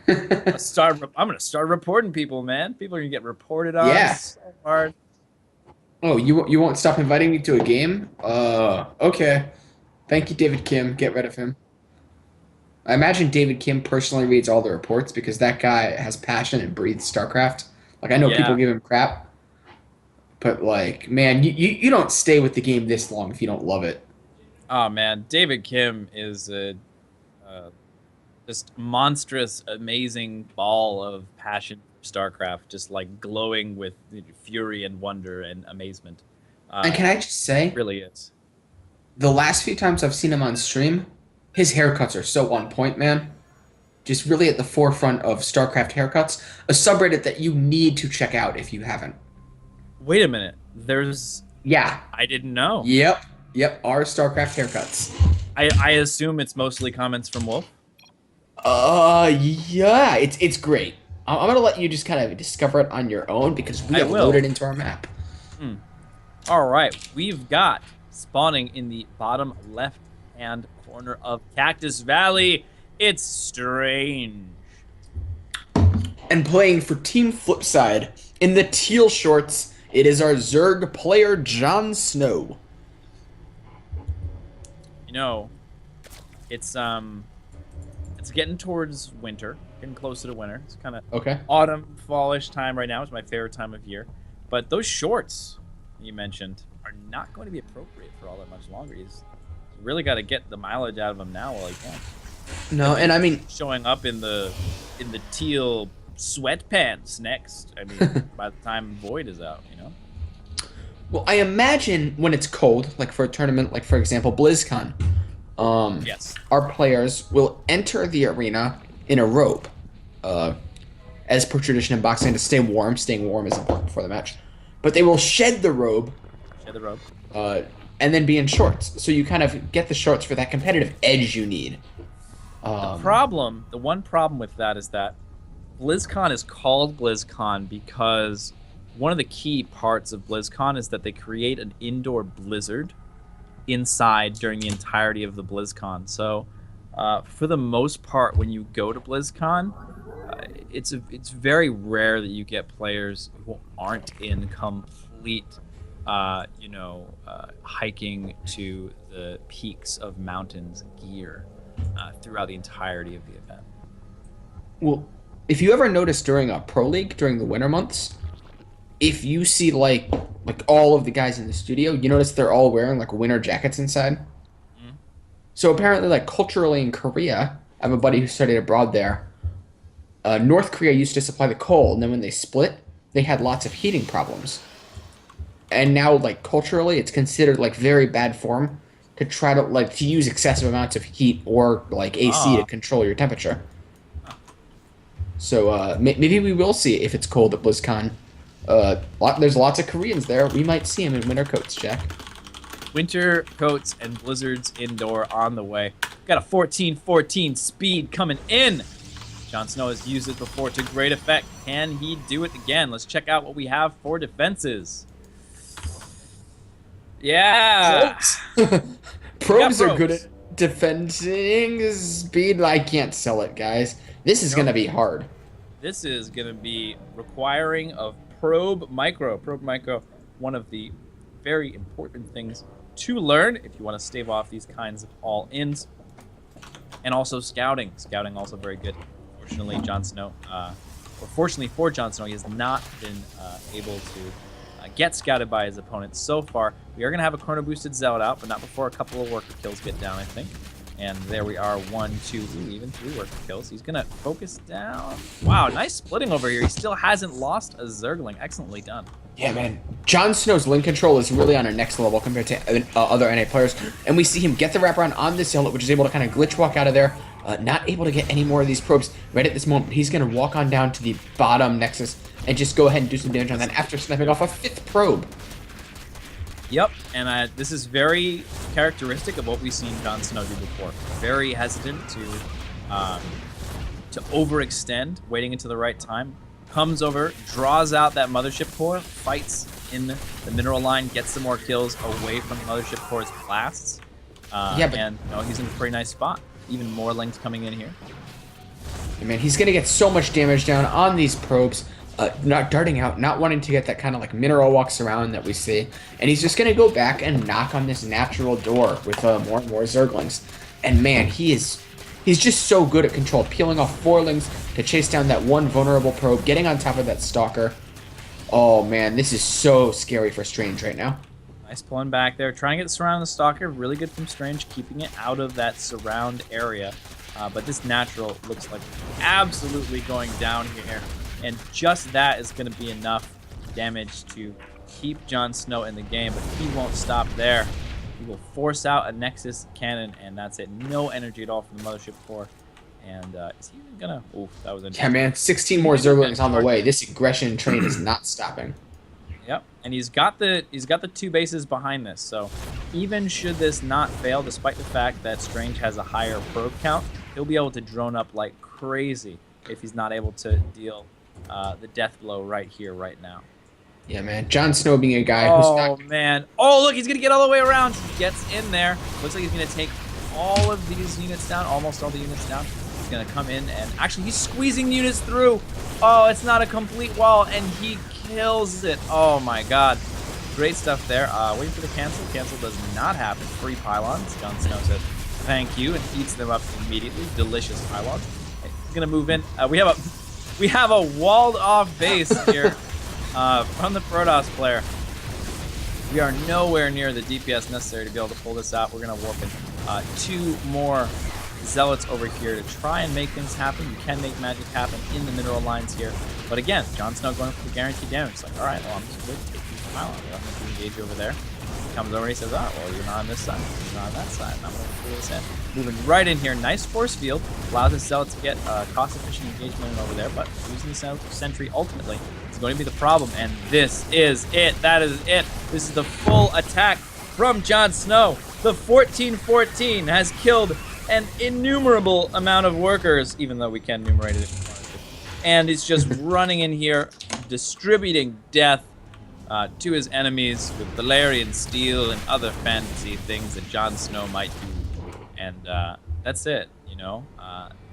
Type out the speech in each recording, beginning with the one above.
I'm gonna start reporting people, man. People are gonna get reported on Yeah. so hard. Oh, you won't stop inviting me to a game? Okay. Thank you, David Kim. Get rid of him. I imagine David Kim personally reads all the reports because that guy has passion and breathes StarCraft. Like I know people Yeah. give him crap, but like, man, you don't stay with the game this long if you don't love it. Oh man, David Kim is a uh, just monstrous, amazing ball of passion for StarCraft, just like glowing with fury and wonder and amazement. And can I just say, Really is. the last few times I've seen him on stream, his haircuts are so on point, man. Just really at the forefront of StarCraft haircuts, a subreddit that you need to check out if you haven't. Wait a minute. There's Yeah. I didn't know. Yep. Yep. Our StarCraft haircuts. I assume it's mostly comments from Wolf. Yeah. It's great. I'm gonna let you just kind of discover it on your own because we I have will. loaded into our map. Hmm. All right, we've got spawning in the bottom left-hand corner of Cactus Valley. It's Strange. And playing for Team Flipside in the teal shorts, it is our Zerg player JonSnow. You know, it's getting towards winter, getting closer to winter. It's kind of Okay. autumn, fallish time right now. It's my favorite time of year. But those shorts you mentioned are not going to be appropriate for all that much longer. He's really got to get the mileage out of them now while he can. No, and I mean, Showing up in the teal sweatpants next. I mean, by the time Void is out, you know. well, I imagine when it's cold, like for a tournament, like for example, BlizzCon, Yes. our players will enter the arena in a robe. Uh, as per tradition in boxing, to stay warm. Staying warm is important before the match. But they will shed the robe, Shed the rope. uh, and then be in shorts. So you kind of get the shorts for that competitive edge you need. The one problem with that is that BlizzCon is called BlizzCon because one of the key parts of BlizzCon is that they create an indoor blizzard inside during the entirety of the BlizzCon. So, for the most part, when you go to BlizzCon, it's very rare that you get players who aren't in complete, hiking to the peaks of mountains gear throughout the entirety of the event. Well, if you ever notice during a pro league during the winter months, if you see like all of the guys in the studio, you notice they're all wearing like winter jackets inside. Mhm. So apparently, like culturally in Korea, I have a buddy who studied abroad there. North Korea used to supply the coal, and then when they split, they had lots of heating problems. And now, like culturally, it's considered like very bad form to try to use excessive amounts of heat or like AC to Ah, control your temperature. So maybe we will see if it's cold at BlizzCon. There's lots of Koreans there. We might see them in winter coats, Jack. winter coats and blizzards indoor on the way. Got a 14-14 speed coming in. Jon Snow has used it before to great effect. Can he do it again? Let's check out what we have for defenses. Yeah. Probes. We got Probes are good probes. at defending speed. I can't sell it, guys. This is Nope. gonna be hard. This is going to be requiring of probe micro. Probe micro, one of the very important things to learn if you want to stave off these kinds of all-ins. And also scouting. Scouting also very good. Fortunately, Jon Snow, or fortunately for Jon Snow, he has not been able to get scouted by his opponents so far. We are going to have a chrono boosted Zealot out, but not before a couple of worker kills get down, I think. And there we are, 1, 2, ooh, even 3 worker kills. He's going to focus down. Wow, nice splitting over here. He still hasn't lost a Zergling. Excellently done. Yeah, man. Jon Snow's link control is really on a next level compared to other NA players, and we see him get the wraparound on this Zealot, which is able to kind of glitch walk out of there. Not able to get any more of these probes right at this moment. He's going to walk on down to the bottom Nexus and just go ahead and do some damage on that after sniping off a 5th probe. Yep, and this is very characteristic of what we've seen Jon Snow do before. Very hesitant to overextend, waiting until the right time. Comes over, draws out that mothership core, fights in the mineral line, gets some more kills away from the mothership core's blasts. Yeah, but And he's in a pretty nice spot. Even more links coming in here. And man, he's gonna get so much damage down on these probes. Not darting out, not wanting to get that kind of like mineral walks around that we see. And he's just gonna go back and knock on this natural door with more and more Zerglings. And man, he's just so good at control, peeling off Forlings to chase down that one vulnerable probe, getting on top of that Stalker. Oh man, this is so scary for Strange right now. Nice pulling back there. Trying to get surround the Stalker. Really good from Strange, keeping it out of that surround area. But this natural looks like absolutely going down here. And just that is going to be enough damage to keep JonSnow in the game. But he won't stop there. He will force out a Nexus cannon, and that's it. No energy at all from the Mothership Core. And is he even going to... Oof, that was interesting. Yeah, man. 16 more Zerglings on the way. This aggression train is not stopping. Yep, and he's got the 2 bases behind this. So even should this not fail, despite the fact that Strange has a higher probe count, he'll be able to drone up like crazy if he's not able to deal the death blow right here, right now. Yeah, man. JonSnow being a guy who's not... Oh, man. Oh, look, he's going to get all the way around. He gets in there. Looks like he's going to take all of these units down, almost all the units down. He's going to come in and... Actually, he's squeezing units through. Oh, it's not a complete wall, and he kills it. Oh, my God. Great stuff there. Waiting for the cancel. Cancel does not happen. Free pylons. JonSnow says thank you and eats them up immediately. Delicious pylons. Okay, he's going to move in. We have a walled-off base here. From the Protoss player. We are nowhere near the DPS necessary to be able to pull this out. We're going to warp in 2 more Zealots over here to try and make things happen. You can make magic happen in the mineral lines here. But again, JonSnow going for the guaranteed damage. It's like, all right, well, I'm just going to take these pylons. I'm going to engage over there. He comes over and he says, oh, well, you're not on this side. You're not on that side. And I'm going to pull this in. Moving right in here. Nice force field. Allows the Zealots to get cost-efficient engagement over there. But using the Sentry ultimately is going to be the problem. And this is it. That is it. This is the full attack from JonSnow. The 1414 has killed an innumerable amount of workers, even though we can enumerate it if we wanted to. And it's just running in here, distributing death to his enemies with Valerian steel and other fantasy things that JonSnow might do. And that's it, you know?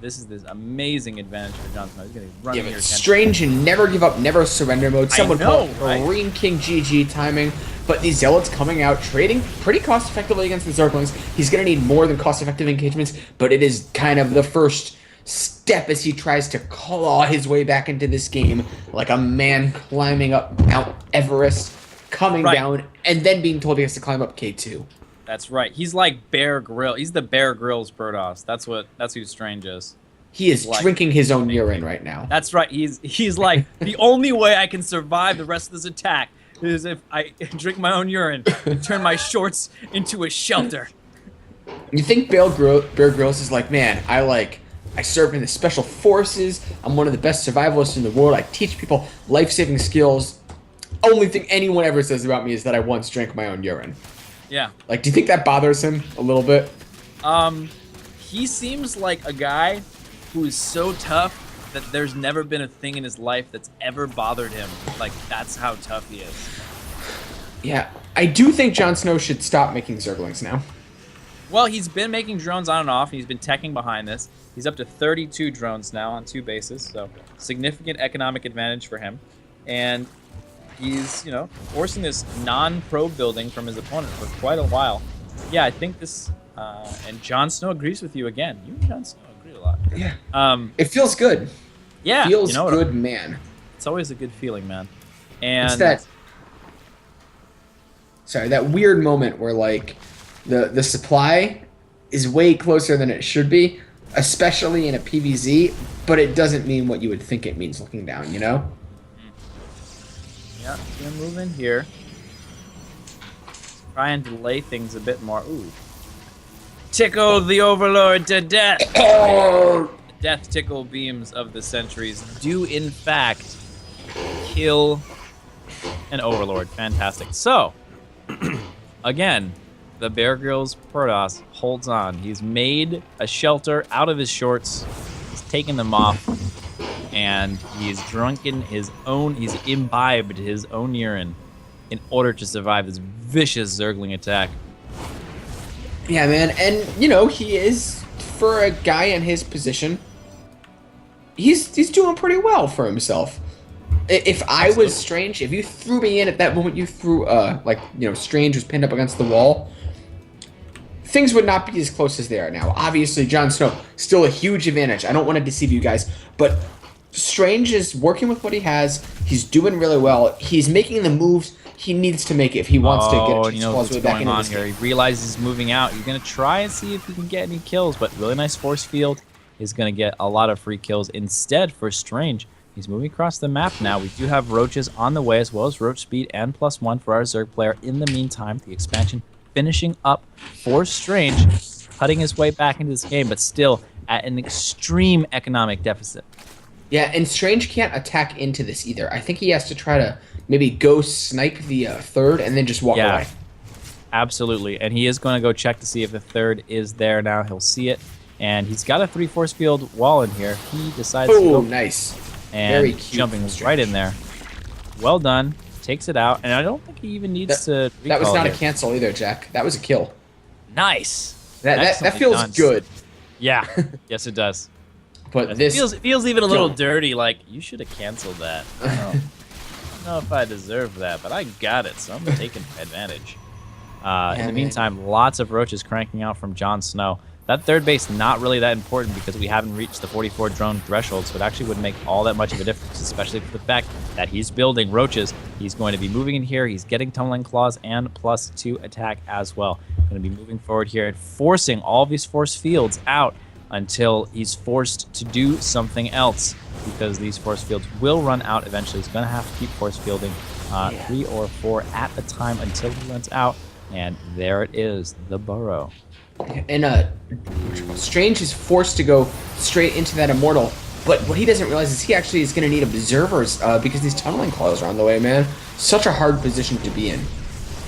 This is this amazing advantage for JonSnow. He's going to run here. Strange and never give up, never surrender mode. Someone called Marine King GG timing. But these Zealots coming out, trading pretty cost-effectively against the Zerglings. He's going to need more than cost-effective engagements, but it is kind of the first step as he tries to claw his way back into this game like a man climbing up Mount Everest, coming down, and then being told he has to climb up K2. That's right. He's like Bear Grylls. He's the Bear Grylls Protoss. That's who Strange is. He is drinking his own urine right now. That's right. He's like, the only way I can survive the rest of this attack is if I drink my own urine and turn my shorts into a shelter. You think Bear Grylls is like, man, I serve in the special forces. I'm one of the best survivalists in the world. I teach people life-saving skills. Only thing anyone ever says about me is that I once drank my own urine. Yeah. Like, do you think that bothers him a little bit? He seems like a guy who is so tough that there's never been a thing in his life that's ever bothered him. Like, that's how tough he is. Yeah, I do think JonSnow should stop making Zerglings now. Well, he's been making drones on and off. He's been teching behind this. He's up to 32 drones now on 2 bases, so significant economic advantage for him. And he's, forcing this non-probe building from his opponent for quite a while. Yeah, I think this, and JonSnow agrees with you again. You and JonSnow agree a lot. Yeah. It feels good. Yeah. Feels good, man. It's always a good feeling, man. And it's that weird moment where, like, the supply is way closer than it should be, especially in a PvZ, but it doesn't mean what you would think it means looking down, you know? Yeah, gonna move in here. Try and delay things a bit more. Ooh. Tickle the Overlord to death! The death tickle beams of the sentries do, in fact, kill an Overlord. Fantastic. So, again, the Bear Grylls Protoss holds on. He's made a shelter out of his shorts. He's taken them off. And he's he's imbibed his own urine in order to survive this vicious Zergling attack. Yeah, man. And, he is, for a guy in his position, he's doing pretty well for himself. If I Absolutely. was Strange, if you threw me in at that moment, you threw like Strange was pinned up against the wall. Things would not be as close as they are now. Obviously, Jon Snow still a huge advantage. I don't want to deceive you guys, but Strange is working with what he has. He's doing really well. He's making the moves he needs to make if he wants to get Oh, his you know claws what's way back going into on this here. game. He realizes he's moving out. You're going to try and see if you can get any kills, but really nice force field is going to get a lot of free kills. Instead, for Strange, he's moving across the map now. We do have roaches on the way, as well as roach speed and +1 for our Zerg player. In the meantime, the expansion finishing up for Strange, cutting his way back into this game, but still at an extreme economic deficit. Yeah, and Strange can't attack into this either. I think he has to try to maybe go snipe the third and then just walk Yeah. away. Absolutely, and he is going to go check to see if the third is there now. He'll see it, and he's got a 3 force field wall in here. He decides to Oh, go nice. and Very cute jumping from Strange. right in there. Well done. Takes it out, and I don't think he even needs to That was recall not here. a cancel either, Jack. That was a kill. Nice. That Excellently feels done. good. Yeah. Yes, it does. But It this feels even a little jump. dirty. Like, you should have canceled that. I don't know if I deserve that, but I got it, so I'm taking advantage. In the man. meantime, lots of roaches cranking out from JonSnow. That third base not really that important because we haven't reached the 44 drone threshold, so it actually wouldn't make all that much of a difference, especially for the fact that he's building roaches. He's going to be moving in here. He's getting tumbling claws and +2 attack as well. Going to be moving forward here and forcing all of these force fields out until he's forced to do something else, because these force fields will run out eventually. He's going to have to keep force fielding 3 or 4 at a time until he runs out. And there it is, the burrow. And Strange is forced to go straight into that immortal. But what he doesn't realize is he actually is going to need observers because these tunneling claws are on the way, man. Such a hard position to be in.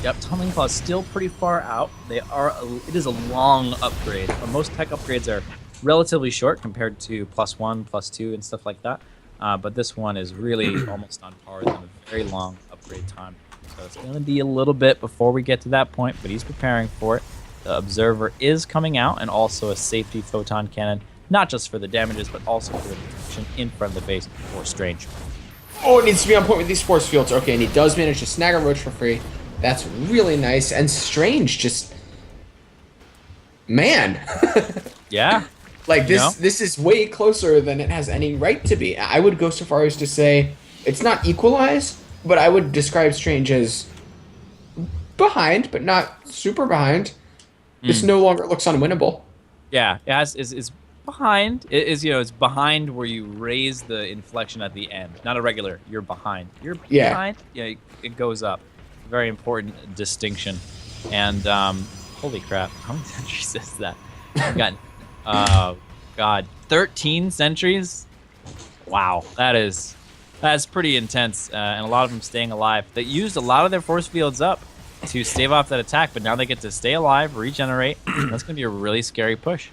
Yep, tumbling claws still pretty far out. It is a long upgrade. Most tech upgrades are relatively short compared to +1, +2, and stuff like that. But this one is really almost on par with them, a very long upgrade time. So it's going to be a little bit before we get to that point, but he's preparing for it. The observer is coming out, and also a safety photon cannon, not just for the damages, but also for the protection in front of the base for Strange. Oh, it needs to be on point with these force fields. Okay, and he does manage to snag a roach for free. That's really nice. And Strange just... Man. Yeah. Like, You know? this is way closer than it has any right to be. I would go so far as to say it's not equalized, but I would describe Strange as behind, but not super behind. This no longer looks unwinnable. Yeah, it's behind. It's behind where you raise the inflection at the end, not a regular. You're behind. You're Yeah. behind. Yeah, it goes up. Very important distinction. And holy crap, how many centuries is that? We've got, oh god, 13 centuries. Wow, that's pretty intense, and a lot of them staying alive. They used a lot of their force fields up to stave off that attack, but now they get to stay alive, regenerate. That's gonna be a really scary push.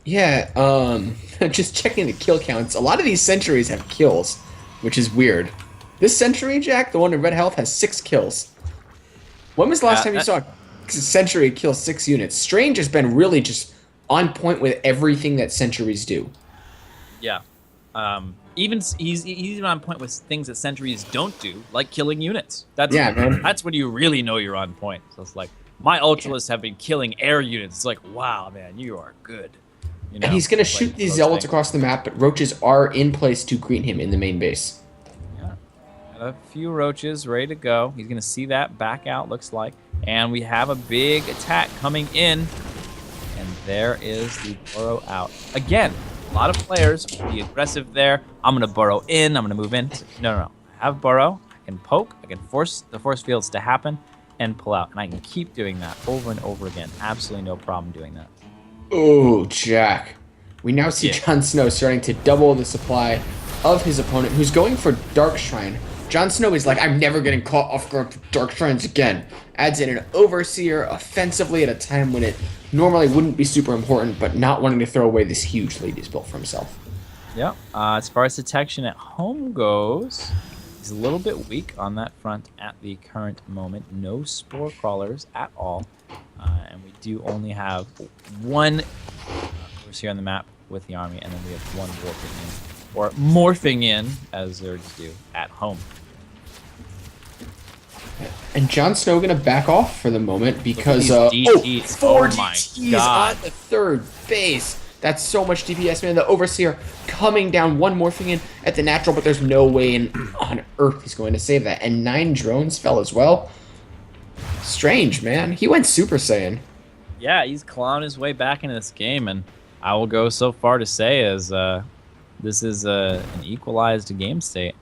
Yeah, just checking the kill counts. A lot of these centuries have kills, which is weird. This century, Jack, the one in red health, has 6 kills. When was the last time you saw a century kill 6 units? Strange has been really just on point with everything that centuries do. Yeah. He's even on point with things that centuries don't do, like killing units. Yeah, man. That's when you really know you're on point. So it's like, my ultralists have been killing air units. It's like, wow, man, you are good. You know, And he's gonna it's shoot like these those zealots things. across the map, but roaches are in place to greet him in the main base. Yeah. Got a few roaches ready to go. He's gonna see that back out, looks like. And we have a big attack coming in. And there is the burrow out. Again, a lot of players will be aggressive there. I'm going to burrow in. I'm going to move in. No. I have burrow. I can poke. I can force the force fields to happen and pull out. And I can keep doing that over and over again. Absolutely no problem doing that. Oh, Jack. We now see Yeah. Jon Snow starting to double the supply of his opponent, who's going for Dark Shrine. Jon Snow is like, I'm never getting caught off guard with Dark Shrines again. Adds in an Overseer offensively at a time when it normally wouldn't be super important, but not wanting to throw away this huge lead he's built for himself. Yeah. As far as detection at home goes, he's a little bit weak on that front at the current moment. No spore crawlers at all. And we do only have one overseer on the map with the army, and then we have one warping in, or morphing in, as Zergs do, at home. And JonSnow gonna back off for the moment because DTs. four Oh my DTs God. on the third base. That's so much DPS, man. The Overseer coming down, one morphing in at the natural, but there's no way on earth he's going to save that. And 9 drones fell as well. Strange, man. He went Super Saiyan. Yeah, he's clawing his way back into this game, and I will go so far to say as this is an equalized game state.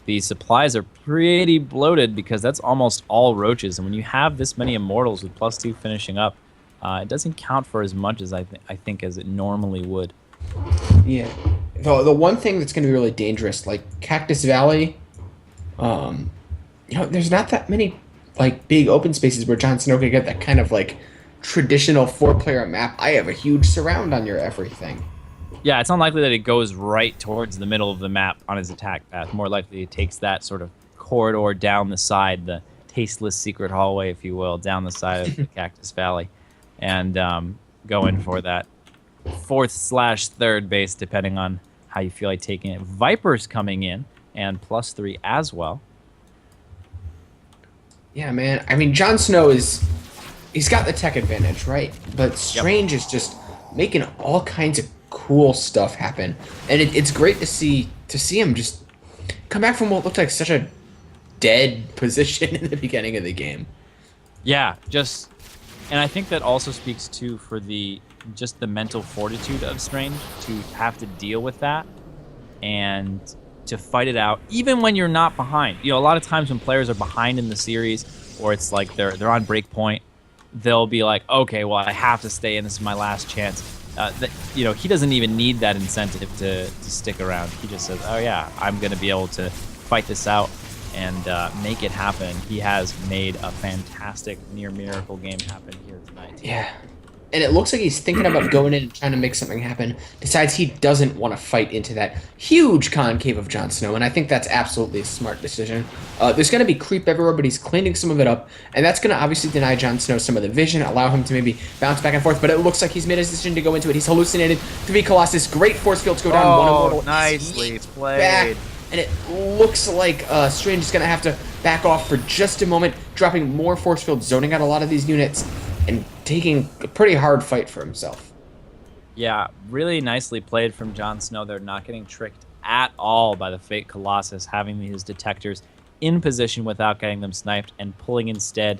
The supplies are pretty bloated because that's almost all roaches, and when you have this many immortals with +2 finishing up, it doesn't count for as much as I think as it normally would. Yeah. The one thing that's going to be really dangerous, like Cactus Valley, there's not that many like big open spaces where JonSnow can get that kind of like traditional 4-player map. I have a huge surround on your everything. Yeah, it's unlikely that it goes right towards the middle of the map on his attack path. More likely it takes that sort of corridor down the side, the tasteless secret hallway, if you will, down the side of the Cactus Valley, and go in for that 4th/3rd base, depending on how you feel like taking it. Viper's coming in, and +3 as well. Yeah, man. I mean, JonSnow he's got the tech advantage, right? But Strange is just making all kinds of cool stuff happen, and it's great to see him just come back from what looked like such a dead position in the beginning of the game. Yeah, and I think that also speaks to for the mental fortitude of Strange to have to deal with that and to fight it out, even when you're not behind. A lot of times when players are behind in the series, or it's like they're on break point, they'll be like, okay, well, I have to stay in. This is my last chance. He doesn't even need that incentive to stick around. He just says, oh yeah, I'm going to be able to fight this out and make it happen. He has made a fantastic near miracle game happen here tonight. Yeah. And it looks like he's thinking about going in and trying to make something happen. Decides he doesn't want to fight into that huge concave of JonSnow, and I think that's absolutely a smart decision. There's going to be creep everywhere, but he's cleaning some of it up, and that's going to obviously deny JonSnow some of the vision, allow him to maybe bounce back and forth, but it looks like he's made his decision to go into it. He's hallucinated 3 Colossus. Great force fields go down. One immortal. Nicely played. Back, and it looks like Strange is going to have to back off for just a moment, dropping more force fields, zoning out a lot of these units, and taking a pretty hard fight for himself. Yeah, really nicely played from JonSnow. They're not getting tricked at all by the Fate Colossus, having his detectors in position without getting them sniped and pulling instead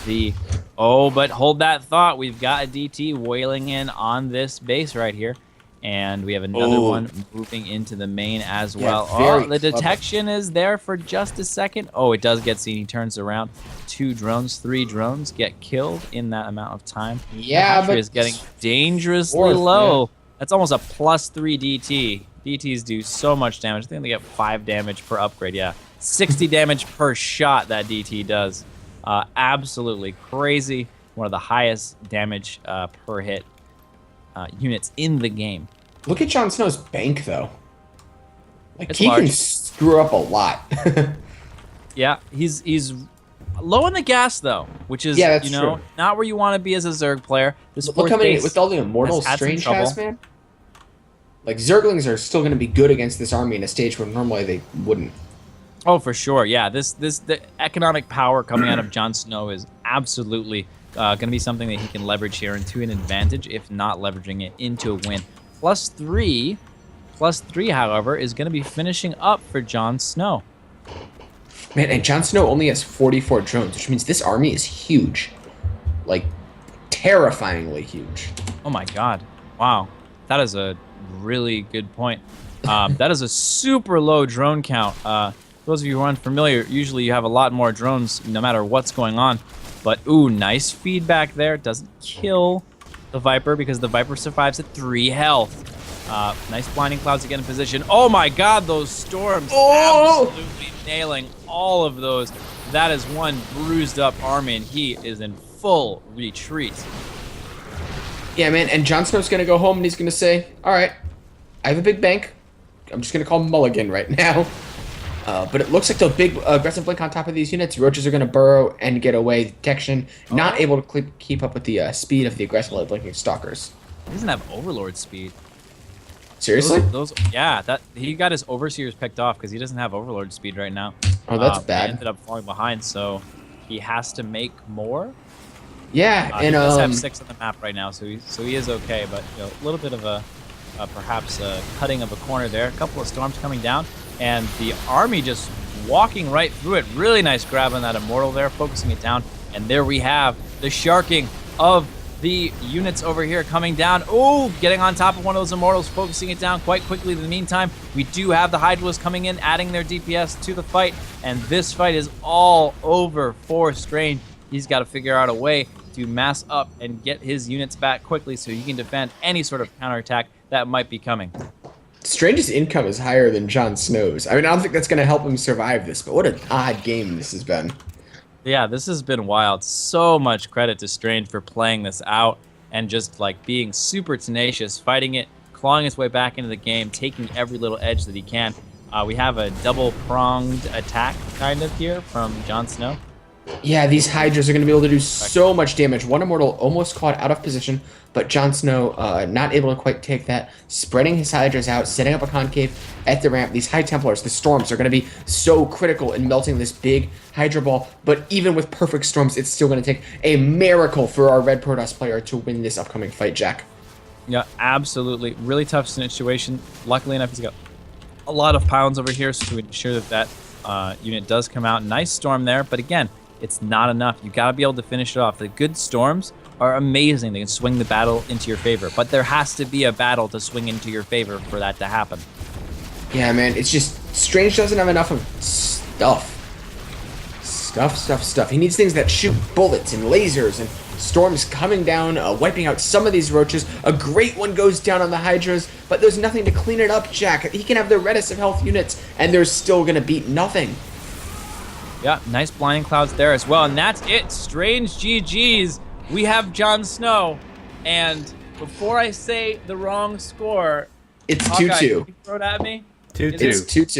but hold that thought. We've got a DT wailing in on this base right here. And we have another one moving into the main as well. The detection is there for just a second. It does get seen. He turns around. 2 drones, 3 drones get killed in that amount of time. Yeah, but is getting dangerously low. Man. That's almost a +3 DT. DTs do so much damage. I think they get 5 damage per upgrade. Yeah, 60 damage per shot that DT does. Absolutely crazy. One of the highest damage per hit units in the game. Look at JonSnow's bank, though. Like, it's he large. can screw up a lot. Yeah, he's low on the gas, though, which is, true. not where you want to be as a Zerg player. Look how many, with all the immortals Strange has, man. Like, Zerglings are still going to be good against this army in a stage where normally they wouldn't. Oh, for sure, yeah. The economic power coming out of JonSnow is absolutely going to be something that he can leverage here into an advantage, if not leveraging it into a win. +3, however, is going to be finishing up for JonSnow. Man, and JonSnow only has 44 drones, which means this army is huge. Like, terrifyingly huge. Oh my god. Wow. That is a really good point. That is a super low drone count. Those of you who are unfamiliar, usually you have a lot more drones no matter what's going on. But, nice feedback there. Doesn't kill the Viper because the Viper survives at 3 health. Nice blinding clouds to get in position. Oh my god, those storms absolutely nailing all of those. That is one bruised up army, and he is in full retreat. Yeah, man, and JonSnow's going to go home and he's going to say, all right, I have a big bank. I'm just going to call Mulligan right now. But it looks like the big aggressive blink on top of these units. Roaches are going to burrow and get away. Detection, not able to keep up with the speed of the aggressively blinking stalkers. He doesn't have Overlord speed. Seriously? Yeah, that he got his Overseers picked off because he doesn't have Overlord speed right now. Oh, that's He bad. ended up falling behind, so he has to make more. Yeah, He and does have 6 on the map right now, so he is okay. But a little bit of perhaps a cutting of a corner there. A couple of storms coming down, and the army just walking right through it. Really nice grab on that Immortal there, focusing it down. And there we have the sharking of the units over here coming down. Oh, getting on top of one of those Immortals, focusing it down quite quickly. In the meantime, we do have the Hydras coming in, adding their DPS to the fight. And this fight is all over for Strange. He's got to figure out a way to mass up and get his units back quickly so he can defend any sort of counterattack that might be coming. Strange's income is higher than JonSnow's. I mean, I don't think that's going to help him survive this, but what an odd game this has been. Yeah, this has been wild. So much credit to Strange for playing this out and just like being super tenacious, fighting it, clawing his way back into the game, taking every little edge that he can. We have a double-pronged attack kind of here from JonSnow. Yeah, these Hydras are going to be able to do so much damage. One Immortal almost caught out of position, but JonSnow not able to quite take that. Spreading his Hydras out, setting up a concave at the ramp. These High Templars, the Storms, are going to be so critical in melting this big Hydra ball. But even with perfect Storms, it's still going to take a miracle for our Red Protoss player to win this upcoming fight, Jack. Yeah, absolutely. Really tough situation. Luckily enough, he's got a lot of pounds over here so to ensure that unit does come out. Nice storm there, but again, it's not enough. You got to be able to finish it off. The good storms are amazing. They can swing the battle into your favor, but there has to be a battle to swing into your favor for that to happen. Yeah, man, it's just Strange doesn't have enough of stuff. Stuff. He needs things that shoot bullets and lasers and storms coming down, wiping out some of these roaches. A great one goes down on the Hydras, but there's nothing to clean it up, Jack. He can have the reddest of health units, and they're still going to beat nothing. Yeah, nice blinding clouds there as well. And that's it. Strange GG's. We have JonSnow. And before I say the wrong score, it's Hawkeye, 2-2. Can you throw it at me? 2-2. It's 2-2.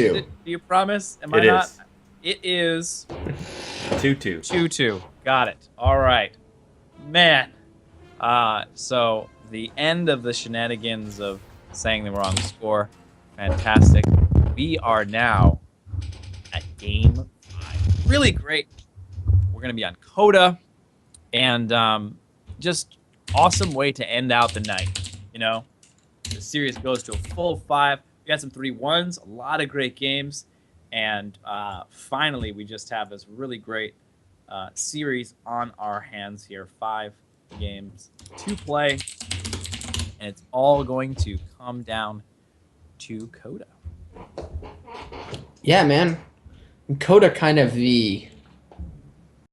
Do you promise? Am I It not? is. It is 2-2. 2-2. Got it. All right. Man. So the end of the shenanigans of saying the wrong score. Fantastic. We are now at game 5. Really great. We're going to be on Coda. And just awesome way to end out the night. You know, the series goes to a full 5. We had some 3-1s, a lot of great games. And finally, we just have this really great series on our hands here. 5 games to play. And it's all going to come down to Coda. Yeah, man. Coda kind of the